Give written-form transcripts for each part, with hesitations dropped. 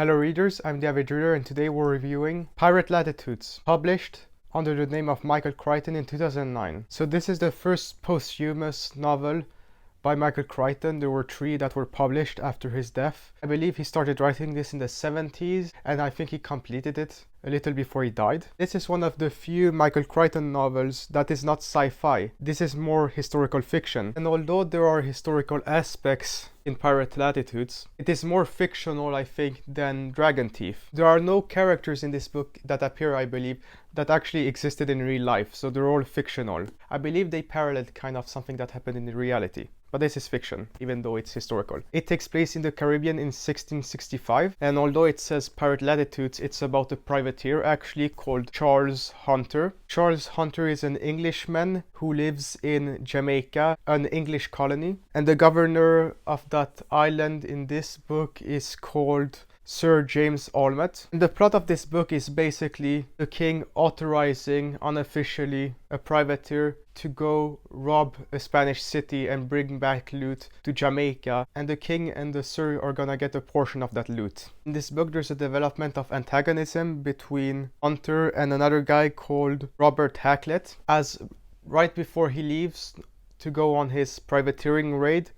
Hello readers, I'm the Avid Reader and today we're reviewing Pirate Latitudes, published under the name of Michael Crichton in 2009. So this is the first posthumous novel by Michael Crichton. There were 3 that were published after his death. I believe he started writing this in the 70s and I think he completed it a little before he died. This is one of the few Michael Crichton novels that is not sci-fi. This is more historical fiction. And although there are historical aspects in Pirate Latitudes, it is more fictional, I think, than Dragon Thief. There are no characters in this book that appear, I believe, that actually existed in real life, so they're all fictional. I believe they paralleled kind of something that happened in reality. But this is fiction, even though it's historical. It takes place in the Caribbean in 1665, and although it says Pirate Latitudes, it's about a privateer actually called Charles Hunter. Charles Hunter is an Englishman who lives in Jamaica, an English colony, and the governor of that island in this book is called Sir James Allnutt. And the plot of this book is basically the king authorizing unofficially a privateer to go rob a Spanish city and bring back loot to Jamaica, and the king and the sir are gonna get a portion of that loot. In this book there's a development of antagonism between Hunter and another guy called Robert Hackett, as right before he leaves to go on his privateering raid,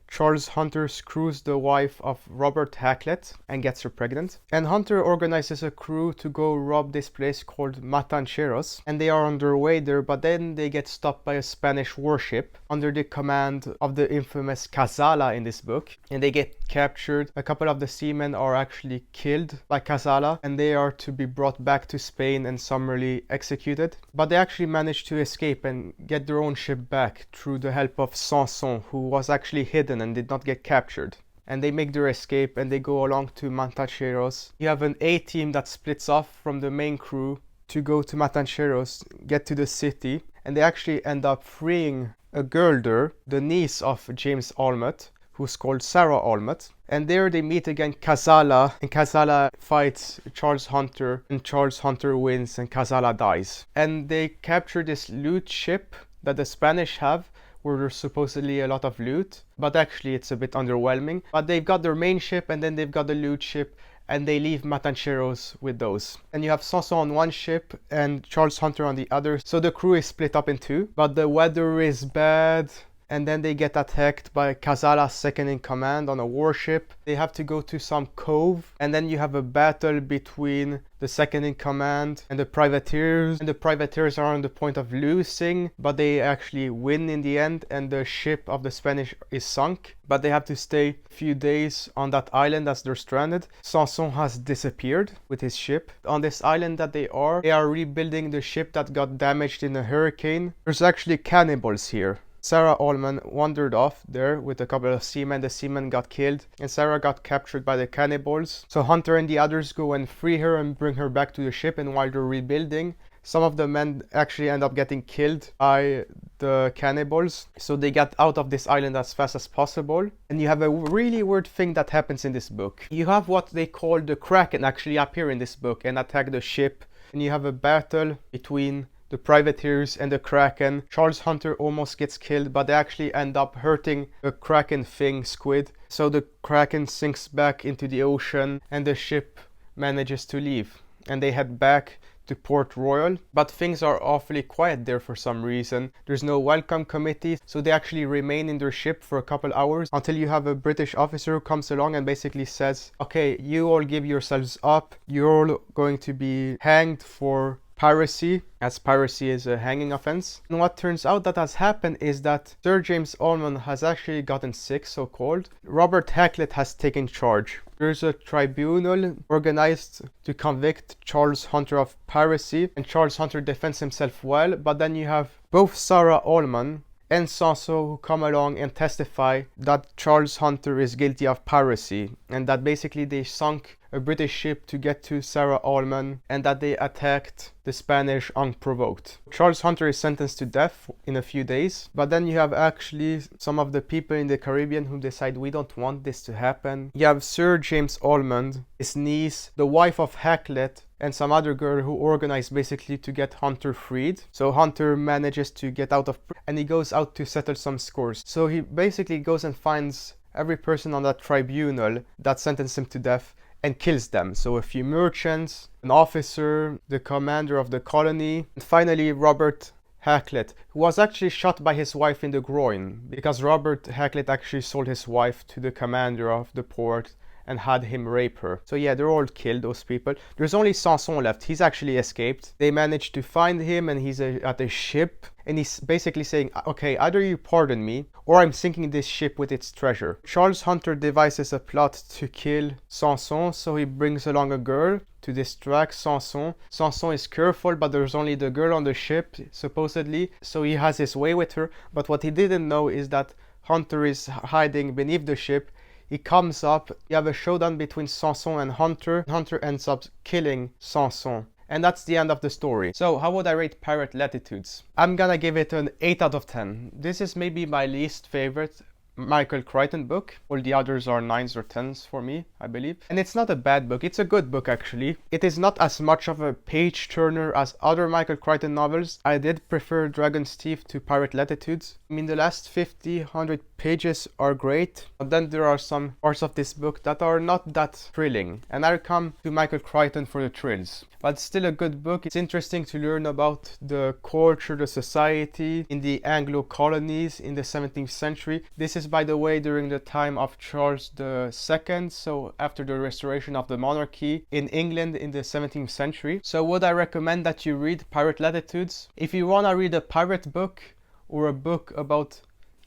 Charles Hunter screws the wife of Robert Hackett and gets her pregnant. And Hunter organizes a crew to go rob this place called Matancheros. And they are on their way there, but then they get stopped by a Spanish warship under the command of the infamous Cazalla in this book. And they get captured. A couple of the seamen are actually killed by Cazalla, and they are to be brought back to Spain and summarily executed. But they actually manage to escape and get their own ship back through the help of Sanson, who was actually hidden and did not get captured. And they make their escape and they go along to Matancheros. You have an A team that splits off from the main crew to go to Matancheros, get to the city, and they actually end up freeing a girl there, the niece of James Allnutt, who's called Sarah Allnutt. And there they meet again Cazalla, and Cazalla fights Charles Hunter, and Charles Hunter wins and Cazalla dies. And they capture this loot ship that the Spanish have, where there's supposedly a lot of loot, but actually it's a bit underwhelming. But they've got their main ship and then they've got the loot ship, and they leave Matancheros with those. And you have Sanson on one ship and Charles Hunter on the other, so the crew is split up in 2. But the weather is bad, and then they get attacked by Cazalla's second in command on a warship. They have to go to some cove, and then you have a battle between the second in command and the privateers. And the privateers are on the point of losing, but they actually win in the end, and the ship of the Spanish is sunk. But they have to stay a few days on that island as they're stranded. Sanson has disappeared with his ship. On this island that they are rebuilding the ship that got damaged in a hurricane. There's actually cannibals here. Sarah Allman wandered off there with a couple of seamen. The seamen got killed and Sarah got captured by the cannibals. So Hunter and the others go and free her and bring her back to the ship, and while they're rebuilding, some of the men actually end up getting killed by the cannibals. So they get out of this island as fast as possible. And you have a really weird thing that happens in this book. You have what they call the Kraken actually appear in this book and attack the ship. And you have a battle between the privateers and the Kraken. Charles Hunter almost gets killed, but they actually end up hurting the Kraken thing squid. So the Kraken sinks back into the ocean and the ship manages to leave. And they head back to Port Royal, but things are awfully quiet there for some reason. There's no welcome committee, so they actually remain in their ship for a couple hours until you have a British officer who comes along and basically says, okay, you all give yourselves up, you're all going to be hanged for piracy, as piracy is a hanging offense. And what turns out that has happened is that Sir James Allman has actually gotten sick, so called. Robert Hackett has taken charge. There's a tribunal organized to convict Charles Hunter of piracy, and Charles Hunter defends himself well, but then you have both Sarah Allman and Sanson who come along and testify that Charles Hunter is guilty of piracy, and that basically they sunk a British ship to get to Sarah Allman, and that they attacked the Spanish unprovoked. Charles Hunter is sentenced to death in a few days, but then you have actually some of the people in the Caribbean who decide we don't want this to happen. You have Sir James Allman, his niece, the wife of Hackett, and some other girl who organized basically to get Hunter freed. So Hunter manages to get out of prison and he goes out to settle some scores. So he basically goes and finds every person on that tribunal that sentenced him to death and kills them. So a few merchants, an officer, the commander of the colony, and finally Robert Hackett, who was actually shot by his wife in the groin, because Robert Hackett actually sold his wife to the commander of the port and had him rape her. So yeah, they're all killed, those people. There's only Sanson left. He's actually escaped. They managed to find him, and he's at a ship, and he's basically saying, okay, either you pardon me or I'm sinking this ship with its treasure. Charles Hunter devises a plot to kill Sanson, so he brings along a girl to distract Sanson. Sanson is careful, but there's only the girl on the ship, supposedly, so he has his way with her. But what he didn't know is that Hunter is hiding beneath the ship. He comes up, you have a showdown between Sanson and Hunter. Hunter ends up killing Sanson. And that's the end of the story. So how would I rate Pirate Latitudes? I'm gonna give it an 8 out of 10. This is maybe my least favorite Michael Crichton book. All the others are 9s or 10s for me, I believe. And it's not a bad book, it's a good book actually. It is not as much of a page turner as other Michael Crichton novels. I did prefer Dragon's Teeth to Pirate Latitudes. I mean, the last 50-100 pages are great, but then there are some parts of this book that are not that thrilling. And I'll come to Michael Crichton for the thrills. But it's still a good book. It's interesting to learn about the culture, the society in the Anglo colonies in the 17th century. This is, by the way, during the time of Charles II, so after the restoration of the monarchy in England in the 17th century. So would I recommend that you read Pirate Latitudes? If you want to read a pirate book or a book about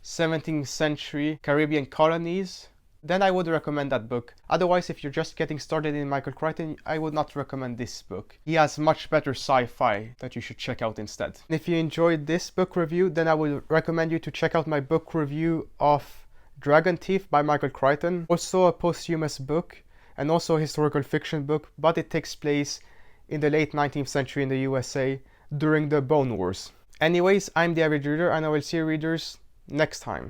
17th century Caribbean colonies, then I would recommend that book. Otherwise, if you're just getting started in Michael Crichton, I would not recommend this book. He has much better sci-fi that you should check out instead. And if you enjoyed this book review, then I would recommend you to check out my book review of Dragon Teeth by Michael Crichton. Also a posthumous book and also a historical fiction book, but it takes place in the late 19th century in the USA during the Bone Wars. Anyways, I'm the Average Reader, and I will see you readers next time.